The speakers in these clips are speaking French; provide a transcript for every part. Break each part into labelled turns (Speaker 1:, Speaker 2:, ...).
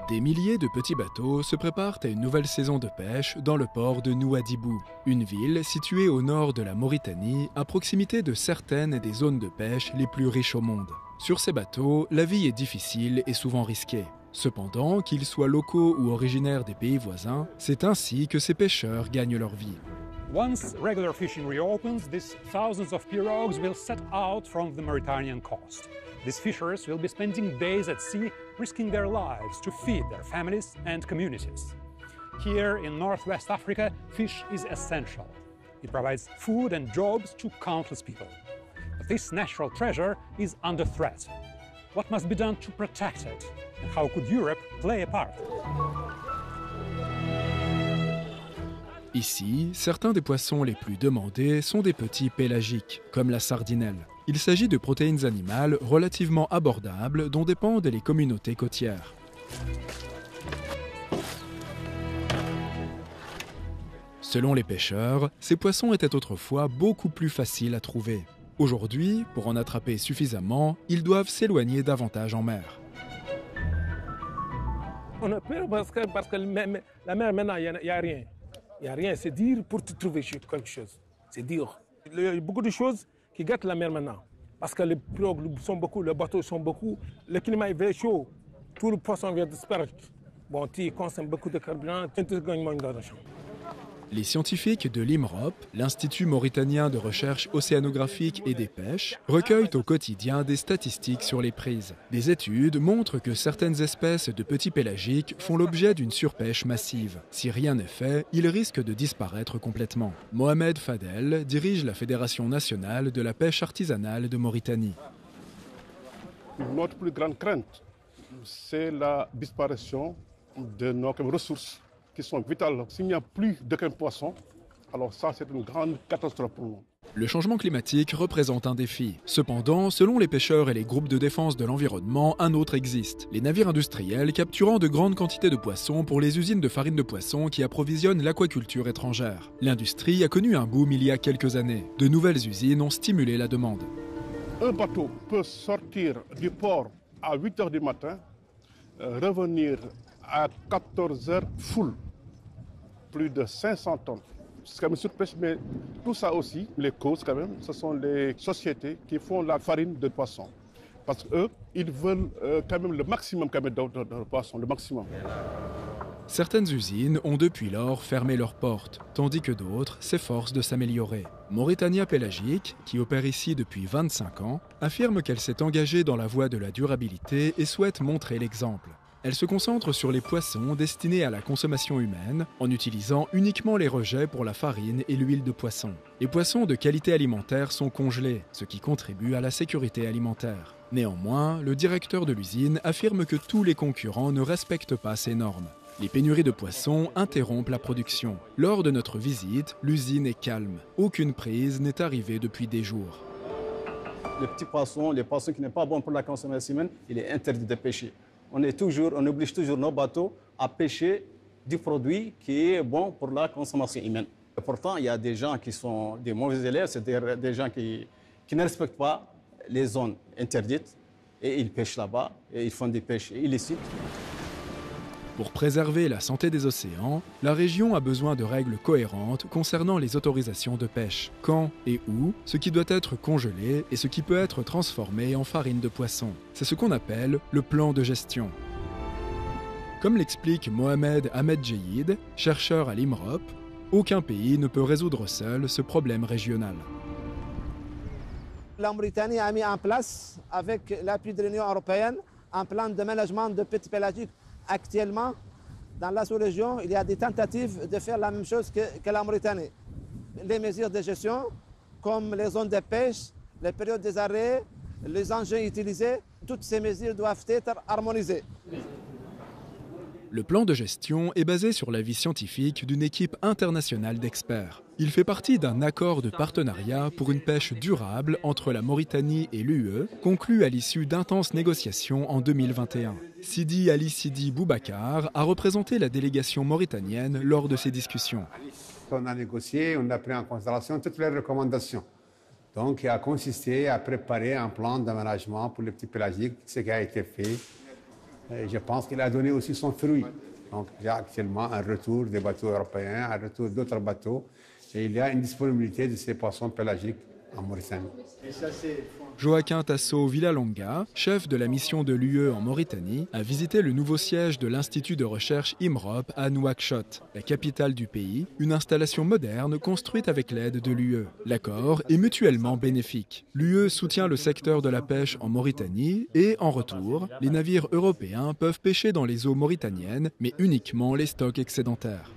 Speaker 1: Des milliers de petits bateaux se préparent à une nouvelle saison de pêche dans le port de Nouadhibou, une ville située au nord de la Mauritanie, à proximité de certaines des zones de pêche les plus riches au monde. Sur ces bateaux, la vie est difficile et souvent risquée. Cependant, qu'ils soient locaux ou originaires des pays voisins, c'est ainsi que ces pêcheurs gagnent leur vie.
Speaker 2: Once regular fishing reopens, these thousands of pirogues will set out from the Mauritanian coast. These fishers will be spending days at sea, risking their lives to feed their families and communities. Here in Northwest Africa, fish is essential. It provides food and jobs to countless people. But this natural treasure is under threat. What must be done to protect it? And how could Europe play a part?
Speaker 1: Ici, certains des poissons les plus demandés sont des petits pélagiques, comme la sardinelle. Il s'agit de protéines animales relativement abordables dont dépendent les communautés côtières. Selon les pêcheurs, ces poissons étaient autrefois beaucoup plus faciles à trouver. Aujourd'hui, pour en attraper suffisamment, ils doivent s'éloigner davantage en mer.
Speaker 3: On a peur parce que la mer, maintenant, il n'y a rien. Il n'y a rien, c'est dur pour te trouver quelque chose. C'est dur. Il y a beaucoup de choses qui gâtent la mer maintenant. Parce que les pirogues sont beaucoup, les bateaux sont beaucoup, le climat est très chaud, tout le poisson vient disparaître. Bon, tu consommes beaucoup de carburant, tu gagnes moins d'argent.
Speaker 1: Les scientifiques de l'IMROP, l'Institut mauritanien de recherche océanographique et des pêches, recueillent au quotidien des statistiques sur les prises. Des études montrent que certaines espèces de petits pélagiques font l'objet d'une surpêche massive. Si rien n'est fait, ils risquent de disparaître complètement. Mohamed Fadel dirige la Fédération nationale de la pêche artisanale de Mauritanie.
Speaker 4: Notre plus grande crainte, c'est la disparition de nos ressources qui sont vitales. S'il n'y a plus d'aucun poisson, alors ça, c'est une grande catastrophe pour nous.
Speaker 1: Le changement climatique représente un défi. Cependant, selon les pêcheurs et les groupes de défense de l'environnement, un autre existe. Les navires industriels capturant de grandes quantités de poissons pour les usines de farine de poisson qui approvisionnent l'aquaculture étrangère. L'industrie a connu un boom il y a quelques années. De nouvelles usines ont stimulé la demande.
Speaker 4: Un bateau peut sortir du port à 8 h du matin, revenir à 14 h full, plus de 500 tonnes. C'est quand même surpêche, mais tout ça aussi, les causes quand même, ce sont les sociétés qui font la farine de poisson. Parce qu'eux, ils veulent quand même le maximum quand même de poisson, le maximum.
Speaker 1: Certaines usines ont depuis lors fermé leurs portes, tandis que d'autres s'efforcent de s'améliorer. Mauritania Pélagique, qui opère ici depuis 25 ans, affirme qu'elle s'est engagée dans la voie de la durabilité et souhaite montrer l'exemple. Elle se concentre sur les poissons destinés à la consommation humaine en utilisant uniquement les rejets pour la farine et l'huile de poisson. Les poissons de qualité alimentaire sont congelés, ce qui contribue à la sécurité alimentaire. Néanmoins, le directeur de l'usine affirme que tous les concurrents ne respectent pas ces normes. Les pénuries de poissons interrompent la production. Lors de notre visite, l'usine est calme. Aucune prise n'est arrivée depuis des jours.
Speaker 5: Les petits poissons, les poissons qui ne sont pas bons pour la consommation humaine, il est interdit de pêcher. On oblige toujours nos bateaux à pêcher du produit qui est bon pour la consommation humaine. Et pourtant, il y a des gens qui sont des mauvais élèves, c'est-à-dire des gens qui ne respectent pas les zones interdites et ils pêchent là-bas et ils font des pêches illicites.
Speaker 1: Pour préserver la santé des océans, la région a besoin de règles cohérentes concernant les autorisations de pêche, quand et où, ce qui doit être congelé et ce qui peut être transformé en farine de poisson. C'est ce qu'on appelle le plan de gestion. Comme l'explique Mohamed Ahmed Jeyid, chercheur à l'IMROP, aucun pays ne peut résoudre seul ce problème régional.
Speaker 6: La Mauritanie a mis en place, avec l'appui de l'Union européenne, un plan de management de petits pélagiques. Actuellement, dans la sous-région, il y a des tentatives de faire la même chose que la Mauritanie. Les mesures de gestion, comme les zones de pêche, les périodes des arrêts, les engins utilisés, toutes ces mesures doivent être harmonisées.
Speaker 1: Le plan de gestion est basé sur l'avis scientifique d'une équipe internationale d'experts. Il fait partie d'un accord de partenariat pour une pêche durable entre la Mauritanie et l'UE, conclu à l'issue d'intenses négociations en 2021. Sidi Ali Sidi Boubacar a représenté la délégation mauritanienne lors de ces discussions.
Speaker 7: On a négocié, on a pris en considération toutes les recommandations. Donc, il a consisté à préparer un plan d'aménagement pour les petits pélagiques, ce qui a été fait. Et je pense qu'il a donné aussi son fruit. Donc il y a actuellement un retour des bateaux européens, un retour d'autres bateaux, et il y a une disponibilité de ces poissons pélagiques en Mauritanie.
Speaker 1: Joaquin Tasso Villalonga, chef de la mission de l'UE en Mauritanie, a visité le nouveau siège de l'Institut de recherche IMROP à Nouakchott, la capitale du pays, une installation moderne construite avec l'aide de l'UE. L'accord est mutuellement bénéfique. L'UE soutient le secteur de la pêche en Mauritanie et, en retour, les navires européens peuvent pêcher dans les eaux mauritaniennes, mais uniquement les stocks excédentaires.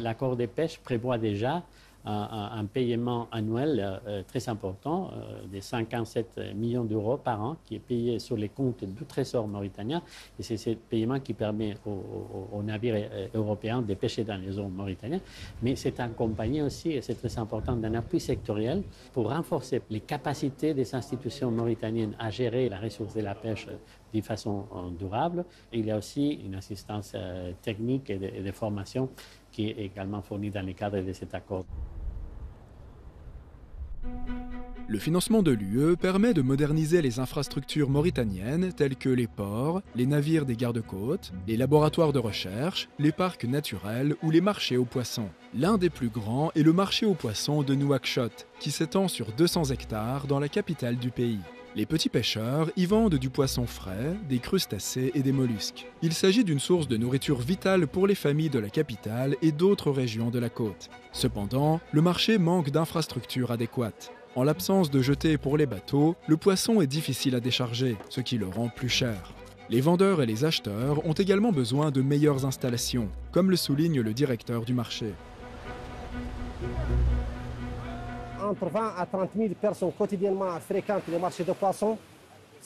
Speaker 8: L'accord de pêche prévoit déjà un paiement annuel très important, de 57 millions d'euros par an, qui est payé sur les comptes du Trésor mauritanien. Et c'est ce paiement qui permet aux navires européens de pêcher dans les eaux mauritaniennes. Mais c'est accompagné aussi, et c'est très important, d'un appui sectoriel pour renforcer les capacités des institutions mauritaniennes à gérer la ressource de la pêche de façon durable. Il y a aussi une assistance technique et de formation qui est également fournie dans le cadre de cet accord.
Speaker 1: Le financement de l'UE permet de moderniser les infrastructures mauritaniennes telles que les ports, les navires des gardes-côtes, les laboratoires de recherche, les parcs naturels ou les marchés aux poissons. L'un des plus grands est le marché aux poissons de Nouakchott, qui s'étend sur 200 hectares dans la capitale du pays. Les petits pêcheurs y vendent du poisson frais, des crustacés et des mollusques. Il s'agit d'une source de nourriture vitale pour les familles de la capitale et d'autres régions de la côte. Cependant, le marché manque d'infrastructures adéquates. En l'absence de jetées pour les bateaux, le poisson est difficile à décharger, ce qui le rend plus cher. Les vendeurs et les acheteurs ont également besoin de meilleures installations, comme le souligne le directeur du marché.
Speaker 9: Entre 20 à 30 000 personnes quotidiennement fréquentent les marchés de poissons,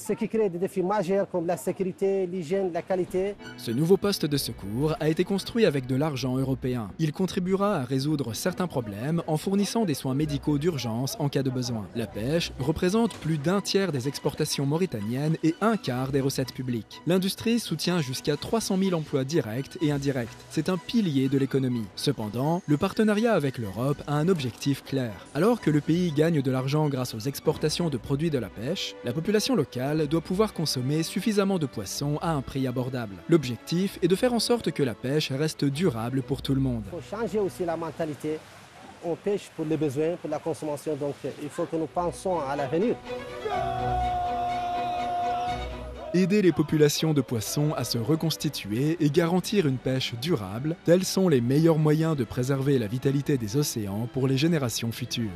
Speaker 9: ce qui crée des défis majeurs comme la sécurité, l'hygiène, la qualité.
Speaker 1: Ce nouveau poste de secours a été construit avec de l'argent européen. Il contribuera à résoudre certains problèmes en fournissant des soins médicaux d'urgence en cas de besoin. La pêche représente plus d'un tiers des exportations mauritaniennes et un quart des recettes publiques. L'industrie soutient jusqu'à 300 000 emplois directs et indirects. C'est un pilier de l'économie. Cependant, le partenariat avec l'Europe a un objectif clair. Alors que le pays gagne de l'argent grâce aux exportations de produits de la pêche, la population locale doit pouvoir consommer suffisamment de poissons à un prix abordable. L'objectif est de faire en sorte que la pêche reste durable pour tout le monde.
Speaker 9: Il faut changer aussi la mentalité. On pêche pour les besoins, pour la consommation, donc il faut que nous pensions à l'avenir.
Speaker 1: Aider les populations de poissons à se reconstituer et garantir une pêche durable, tels sont les meilleurs moyens de préserver la vitalité des océans pour les générations futures.